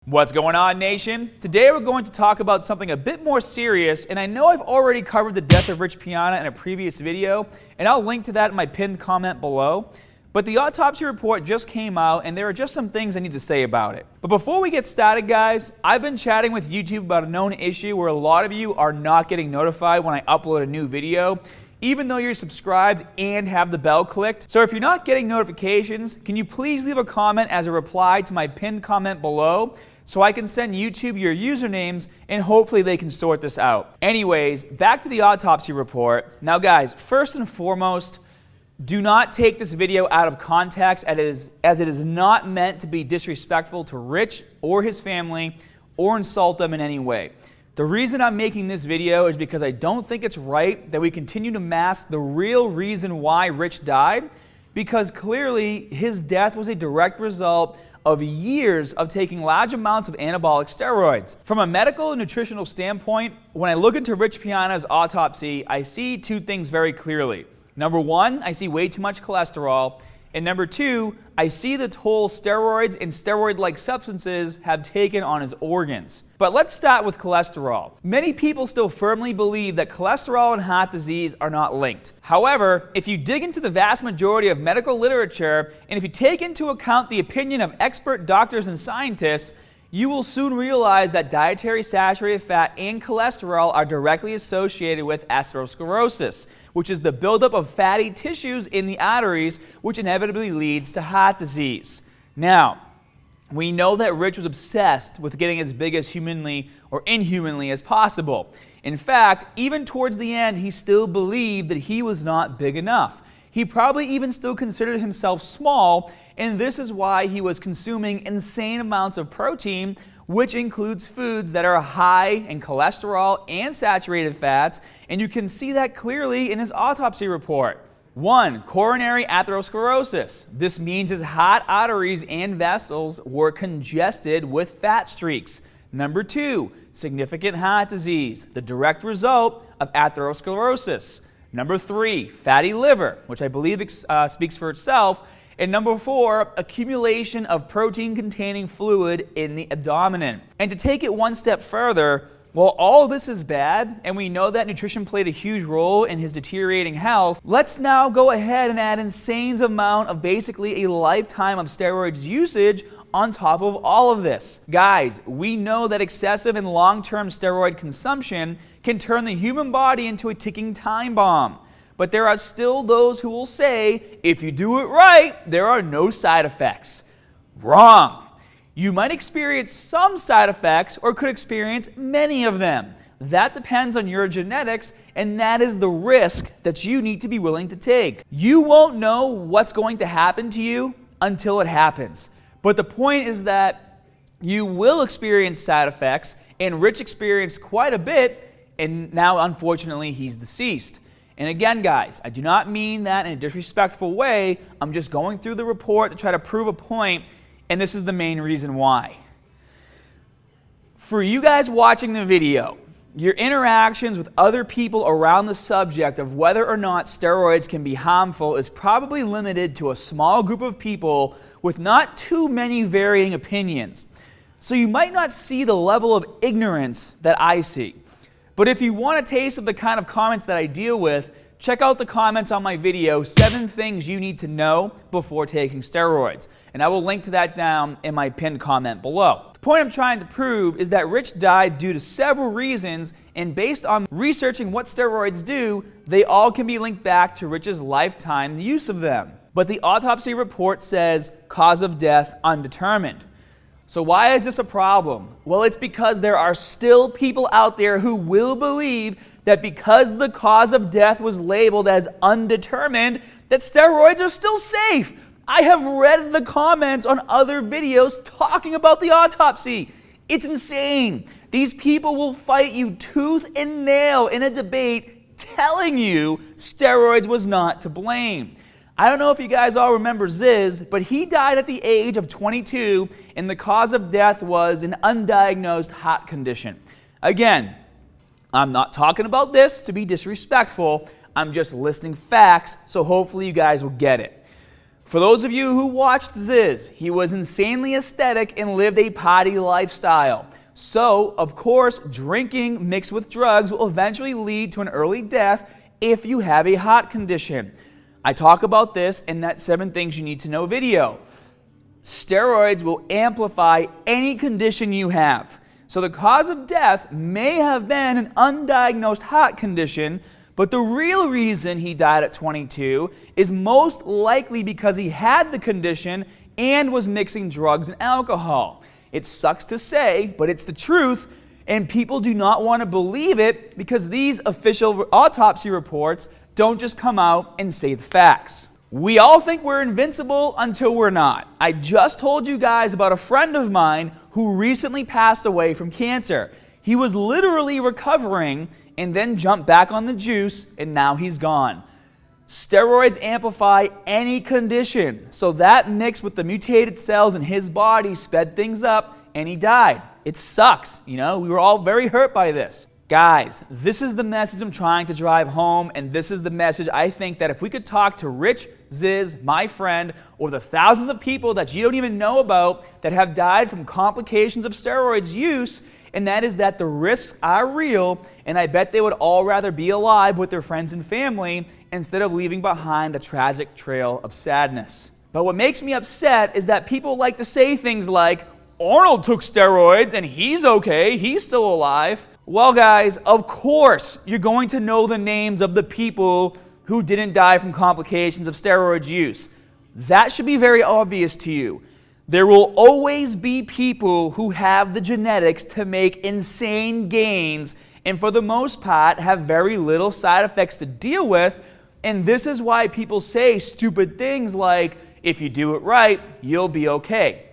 What's going on, nation? Today we're going to talk about something a bit more serious, and I know I've already covered the death of Rich Piana in a previous video, and I'll link to that in my pinned comment below. But the autopsy report just came out, and there are just some things I need to say about it. But before we get started, guys, I've been chatting with YouTube about a known issue where a lot of you are not getting notified when I upload a new video, even though you're subscribed and have the bell clicked. So if you're not getting notifications, can you please leave a comment as a reply to my pinned comment below so I can send YouTube your usernames and hopefully they can sort this out. Anyways, back to the autopsy report. Now guys, first and foremost, do not take this video out of context as it is not meant to be disrespectful to Rich or his family or insult them in any way. The reason I'm making this video is because I don't think it's right that we continue to mask the real reason why Rich died, because clearly his death was a direct result of years of taking large amounts of anabolic steroids. From a medical and nutritional standpoint, when I look into Rich Piana's autopsy, I see two things very clearly. Number one, I see way too much cholesterol. And number two, I see the toll steroids and steroid-like substances have taken on his organs. But let's start with cholesterol. Many people still firmly believe that cholesterol and heart disease are not linked. However, if you dig into the vast majority of medical literature, and if you take into account the opinion of expert doctors and scientists, you will soon realize that dietary saturated fat and cholesterol are directly associated with atherosclerosis, which is the buildup of fatty tissues in the arteries, which inevitably leads to heart disease. Now, we know that Rich was obsessed with getting as big as humanly or inhumanly as possible. In fact, even towards the end, he still believed that he was not big enough. He probably even still considered himself small, and this is why he was consuming insane amounts of protein, which includes foods that are high in cholesterol and saturated fats, and you can see that clearly in his autopsy report. 1. Coronary atherosclerosis. This means his heart arteries and vessels were congested with fat streaks. Number 2. Significant heart disease, the direct result of atherosclerosis. Number 3, fatty liver, which I believe speaks for itself. And number 4, accumulation of protein-containing fluid in the abdomen. And to take it one step further, while all of this is bad, and we know that nutrition played a huge role in his deteriorating health, let's now go ahead and add insane amount of basically a lifetime of steroids usage on top of all of this. Guys, we know that excessive and long-term steroid consumption can turn the human body into a ticking time bomb. But there are still those who will say, if you do it right, there are no side effects. Wrong. You might experience some side effects or could experience many of them. That depends on your genetics, and that is the risk that you need to be willing to take. You won't know what's going to happen to you until it happens. But the point is that you will experience side effects, and Rich experienced quite a bit, and now unfortunately he's deceased. And again, guys, I do not mean that in a disrespectful way. I'm just going through the report to try to prove a point, and this is the main reason why. For you guys watching the video, your interactions with other people around the subject of whether or not steroids can be harmful is probably limited to a small group of people with not too many varying opinions. So you might not see the level of ignorance that I see. But if you want a taste of the kind of comments that I deal with, check out the comments on my video, 7 things you need to know before taking steroids. And I will link to that down in my pinned comment below. The point I'm trying to prove is that Rich died due to several reasons, and based on researching what steroids do, they all can be linked back to Rich's lifetime use of them. But the autopsy report says cause of death undetermined. So why is this a problem? Well, it's because there are still people out there who will believe that because the cause of death was labeled as undetermined, that steroids are still safe. I have read the comments on other videos talking about the autopsy. It's insane. These people will fight you tooth and nail in a debate telling you steroids was not to blame. I don't know if you guys all remember Ziz, but he died at the age of 22, and the cause of death was an undiagnosed heart condition. Again, I'm not talking about this to be disrespectful. I'm just listing facts, so hopefully you guys will get it. For those of you who watched Ziz, he was insanely aesthetic and lived a party lifestyle. So, of course, drinking mixed with drugs will eventually lead to an early death if you have a heart condition. I talk about this in that 7 Things You Need to Know video. Steroids will amplify any condition you have. So the cause of death may have been an undiagnosed heart condition, but the real reason he died at 22 is most likely because he had the condition and was mixing drugs and alcohol. It sucks to say, but it's the truth, and people do not want to believe it because these official autopsy reports don't just come out and say the facts. We all think we're invincible until we're not. I just told you guys about a friend of mine who recently passed away from cancer. He was literally recovering and then jumped back on the juice, and now he's gone. Steroids amplify any condition, so that mixed with the mutated cells in his body sped things up, and he died. It sucks, we were all very hurt by this. Guys, this is the message I'm trying to drive home, and this is the message I think that if we could talk to Rich, Ziz, my friend, or the thousands of people that you don't even know about that have died from complications of steroids use, and that is that the risks are real, and I bet they would all rather be alive with their friends and family instead of leaving behind a tragic trail of sadness. But what makes me upset is that people like to say things like, Arnold took steroids and he's okay, he's still alive. Well, guys, of course you're going to know the names of the people who didn't die from complications of steroid use. That should be very obvious to you. There will always be people who have the genetics to make insane gains and for the most part have very little side effects to deal with, and this is why people say stupid things like, if you do it right, you'll be okay.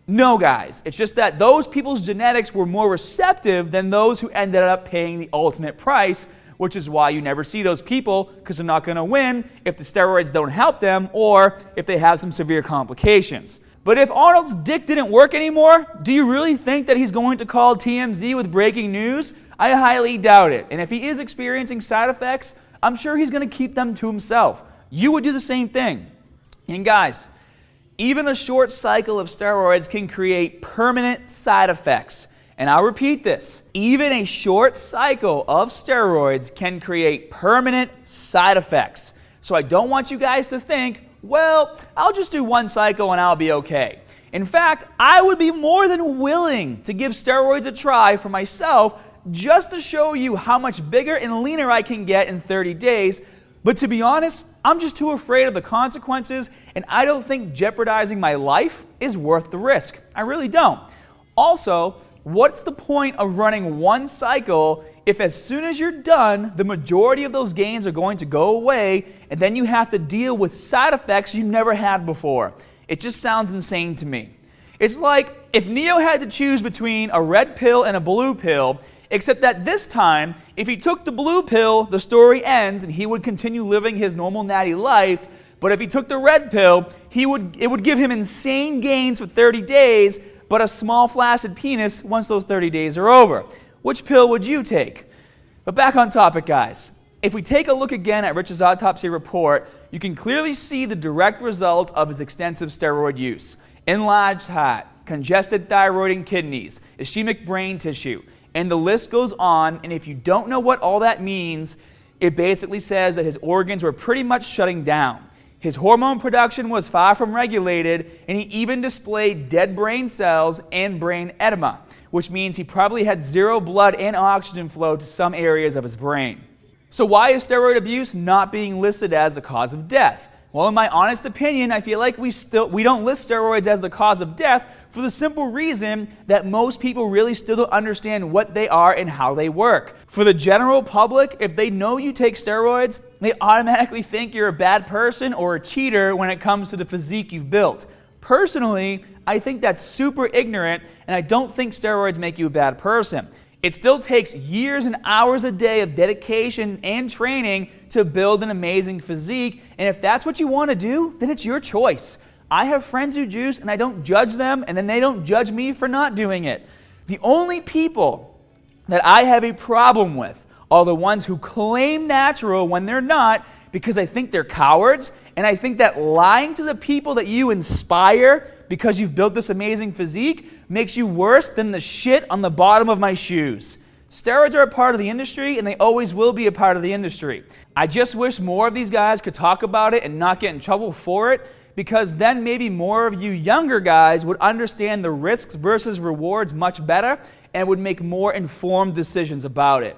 No, guys, it's just that those people's genetics were more receptive than those who ended up paying the ultimate price, which is why you never see those people because they're not going to win if the steroids don't help them or if they have some severe complications. But if Arnold's dick didn't work anymore, do you really think that he's going to call TMZ with breaking news? I highly doubt it. And if he is experiencing side effects, I'm sure he's going to keep them to himself. You would do the same thing. And guys, even a short cycle of steroids can create permanent side effects. And I'll repeat this. Even a short cycle of steroids can create permanent side effects. So I don't want you guys to think, well, I'll just do 1 cycle and I'll be okay. In fact, I would be more than willing to give steroids a try for myself just to show you how much bigger and leaner I can get in 30 days. But to be honest, I'm just too afraid of the consequences, and I don't think jeopardizing my life is worth the risk. I really don't. Also, what's the point of running 1 cycle if as soon as you're done, the majority of those gains are going to go away, and then you have to deal with side effects you never had before? It just sounds insane to me. It's like if Neo had to choose between a red pill and a blue pill, except that this time, if he took the blue pill, the story ends and he would continue living his normal natty life. But if he took the red pill, it would give him insane gains for 30 days, but a small flaccid penis once those 30 days are over. Which pill would you take? But back on topic, guys. If we take a look again at Rich's autopsy report, you can clearly see the direct results of his extensive steroid use. Enlarged heart, congested thyroid and kidneys, ischemic brain tissue, and the list goes on, and if you don't know what all that means, it basically says that his organs were pretty much shutting down. His hormone production was far from regulated, and he even displayed dead brain cells and brain edema, which means he probably had 0 blood and oxygen flow to some areas of his brain. So why is steroid abuse not being listed as the cause of death? Well, in my honest opinion, I feel like we don't list steroids as the cause of death for the simple reason that most people really still don't understand what they are and how they work. For the general public, if they know you take steroids, they automatically think you're a bad person or a cheater when it comes to the physique you've built. Personally, I think that's super ignorant, and I don't think steroids make you a bad person. It still takes years and hours a day of dedication and training to build an amazing physique, and if that's what you want to do, then it's your choice. I have friends who juice, and I don't judge them, and then they don't judge me for not doing it. The only people that I have a problem with are the ones who claim natural when they're not, because I think they're cowards, and I think that lying to the people that you inspire because you've built this amazing physique makes you worse than the shit on the bottom of my shoes. Steroids are a part of the industry, and they always will be a part of the industry. I just wish more of these guys could talk about it and not get in trouble for it, because then maybe more of you younger guys would understand the risks versus rewards much better and would make more informed decisions about it.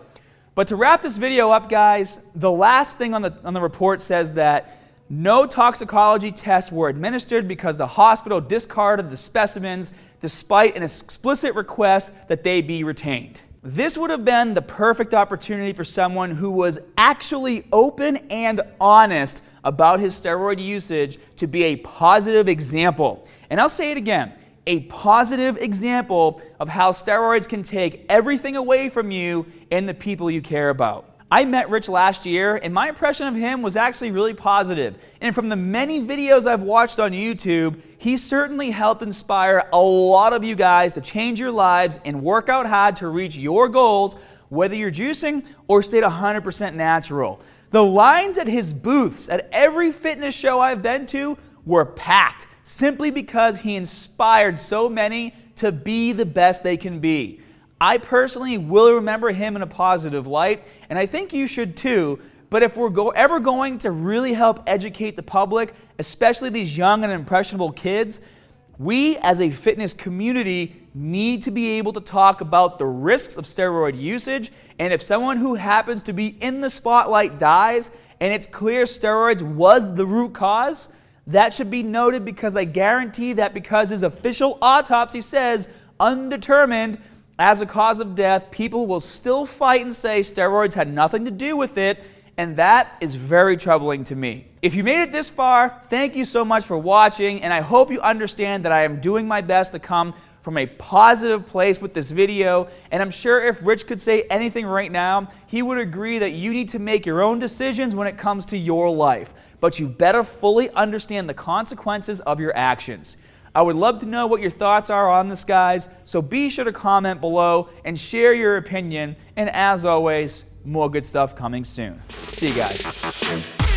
But to wrap this video up, guys, the last thing on the report says that no toxicology tests were administered because the hospital discarded the specimens despite an explicit request that they be retained. This would have been the perfect opportunity for someone who was actually open and honest about his steroid usage to be a positive example. And I'll say it again, a positive example of how steroids can take everything away from you and the people you care about. I met Rich last year, and my impression of him was actually really positive. And from the many videos I've watched on YouTube, he certainly helped inspire a lot of you guys to change your lives and work out hard to reach your goals, whether you're juicing or stayed 100% natural. The lines at his booths at every fitness show I've been to were packed, simply because he inspired so many to be the best they can be. I personally will remember him in a positive light, and I think you should too. But if we're ever going to really help educate the public, especially these young and impressionable kids, we as a fitness community need to be able to talk about the risks of steroid usage. And if someone who happens to be in the spotlight dies and it's clear steroids was the root cause, that should be noted, because I guarantee that because his official autopsy says undetermined as a cause of death, people will still fight and say steroids had nothing to do with it, and that is very troubling to me. If you made it this far, thank you so much for watching, and I hope you understand that I am doing my best to come from a positive place with this video, and I'm sure if Rich could say anything right now, he would agree that you need to make your own decisions when it comes to your life, but you better fully understand the consequences of your actions. I would love to know what your thoughts are on this, guys, so be sure to comment below and share your opinion, and as always, more good stuff coming soon. See you guys.